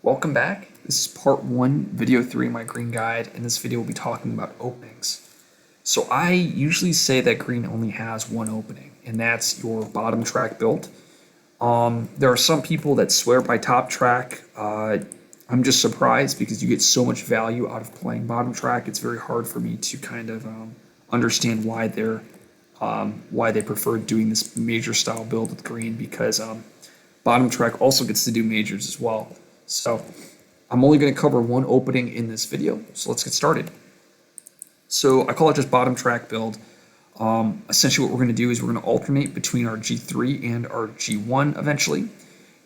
Welcome back. This is part one, video three of my green guide. In this video, we'll be talking about openings. So I usually say that green only has one opening, and that's your bottom track build. There are some people that swear by top track. I'm just surprised because you get so much value out of playing bottom track. It's very hard for me to kind of understand why they prefer doing this major style build with green because bottom track also gets to do majors as well. So I'm only going to cover one opening in this video, so let's get started. So I call it just bottom track build. Essentially what we're going to do is we're going to alternate between our G3 and our G1 eventually,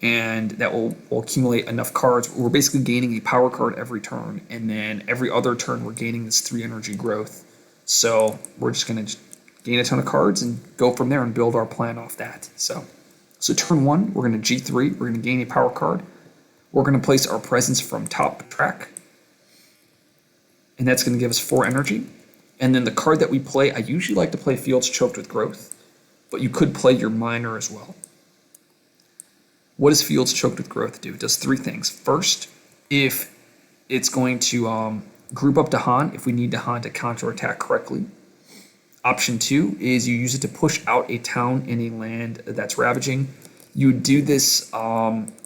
and that will accumulate enough cards. We're basically gaining a power card every turn, and then every other turn we're gaining this 3 energy growth. So we're just going to gain a ton of cards and go from there and build our plan off that. So turn one, we're going to G3, we're going to gain a power card. We're going to place our presence from top track, and that's going to give us 4 energy. And then the card that we play, I usually like to play Fields Choked with Growth, but you could play your Miner as well. What does Fields Choked with Growth do? It does 3 things. First, if it's going to group up Dahan if we need Dahan to counterattack correctly. Option 2 is you use it to push out a town in a land that's ravaging. You would do this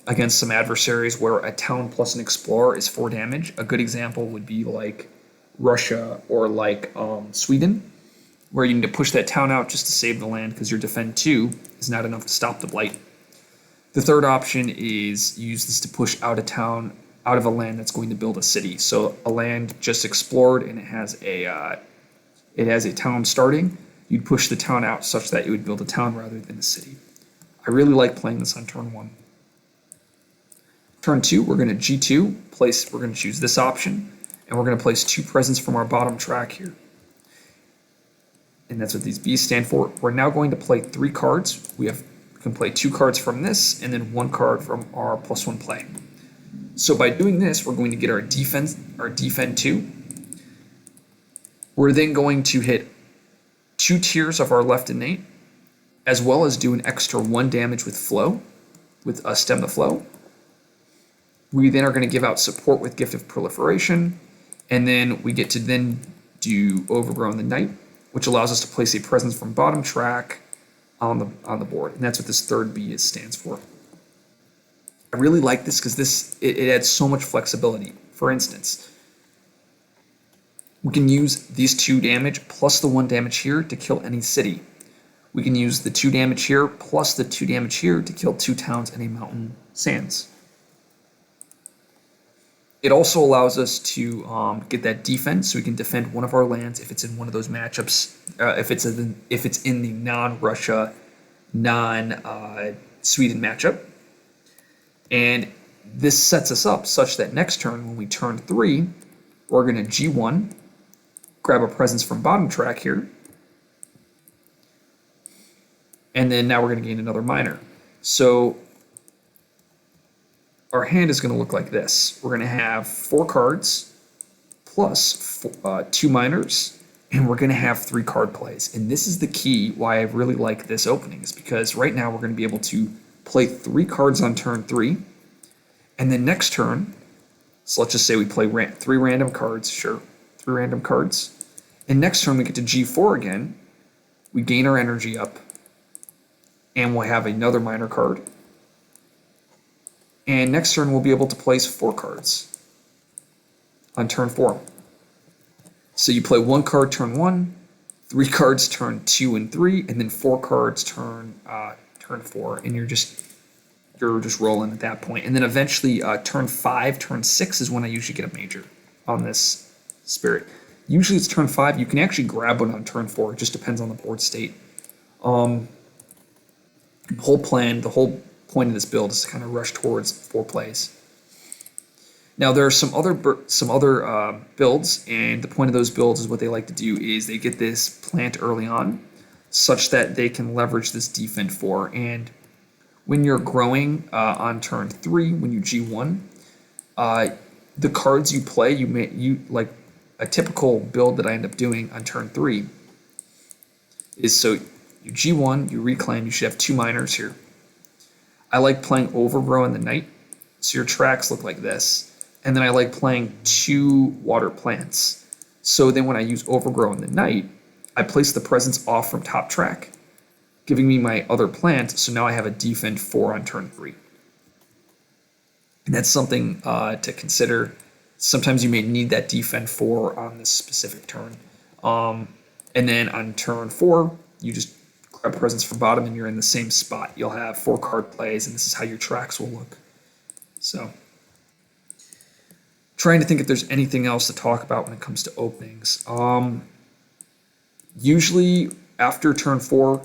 against some adversaries where a town plus an explorer is 4 damage. A good example would be like Russia or like Sweden, where you need to push that town out just to save the land because your defend 2 is not enough to stop the blight. The third option is you use this to push out a town out of a land that's going to build a city. So a land just explored and it has a town starting. You'd push the town out such that it would build a town rather than a city. I really like playing this on turn 1. Turn 2, we're going to G2, we're going to choose this option, and we're going to place 2 presents from our bottom track here. And that's what these B's stand for. We're now going to play 3 cards. We can play 2 cards from this, and then 1 card from our +1 play. So by doing this, we're going to get our defend 2. We're then going to hit 2 tiers of our left innate, as well as do an extra 1 damage with flow, with stem the flow. We then are going to give out support with Gift of Proliferation, and then we get to then do Overgrown the Knight, which allows us to place a presence from bottom track on the board, and that's what this third B stands for. I really like this because it adds so much flexibility. For instance, we can use these 2 damage plus the 1 damage here to kill any city. We can use the 2 damage here plus the 2 damage here to kill 2 towns and a mountain sands. It also allows us to get that defense, so we can defend one of our lands if it's in one of those matchups. If it's in the non-Russia, non-Sweden matchup, and this sets us up such that next turn, when we turn 3, we're going to G1, grab a presence from bottom track here. And then now we're going to gain another miner. So our hand is going to look like this. We're going to have 4 cards plus 2 miners, and we're going to have 3 card plays. And this is the key why I really like this opening, is because right now we're going to be able to play 3 cards on turn 3, and then next turn, so let's just say we play 3 random cards, sure, 3 random cards, and next turn we get to G4 again, we gain our energy up, and we'll have another minor card. And next turn, we'll be able to place 4 cards on turn 4. So you play 1 card turn 1, 3 cards turn 2 and 3, and then 4 cards turn 4, and you're just rolling at that point. And then eventually, turn 5, turn 6 is when I usually get a major on this spirit. Usually it's turn 5. You can actually grab one on turn 4. It just depends on the board state. The whole point of this build is to kind of rush towards 4 plays. Now there are some other builds, and the point of those builds is what they like to do is they get this plant early on, such that they can leverage this defend 4. And when you're growing on turn 3, when you G1, the cards you play, you like a typical build that I end up doing on turn 3 is so. You G1, you reclaim, you should have 2 miners here. I like playing Overgrow in the Knight So your tracks look like this. And then I like playing 2 water plants. So then when I use Overgrow in the night, I place the presence off from top track, giving me my other plant, so now I have a defend 4 on turn 3. And that's something to consider. Sometimes you may need that defend 4 on this specific turn. And then on turn 4, you just grab presence from bottom and you're in the same spot. You'll have 4 card plays, and this is how your tracks will look. So, trying to think if there's anything else to talk about when it comes to openings. Usually after turn 4,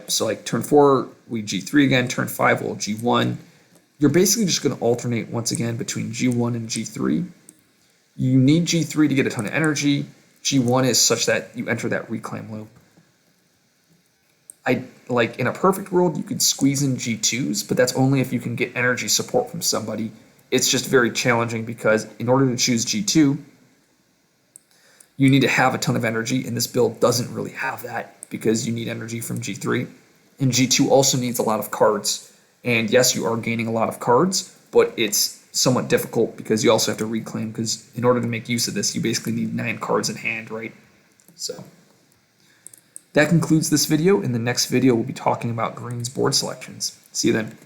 so like turn 4, we G3 again, turn 5, we'll G1. You're basically just going to alternate once again between G1 and G3. You need G3 to get a ton of energy. G1 is such that you enter that reclaim loop. Like in a perfect world, you could squeeze in G2s, but that's only if you can get energy support from somebody. It's just very challenging because in order to choose G2, you need to have a ton of energy, and this build doesn't really have that because you need energy from G3. And G2 also needs a lot of cards. And yes, you are gaining a lot of cards, but it's somewhat difficult because you also have to reclaim, because in order to make use of this, you basically need 9 cards in hand, right? So that concludes this video. In the next video, we'll be talking about green's board selections. See you then.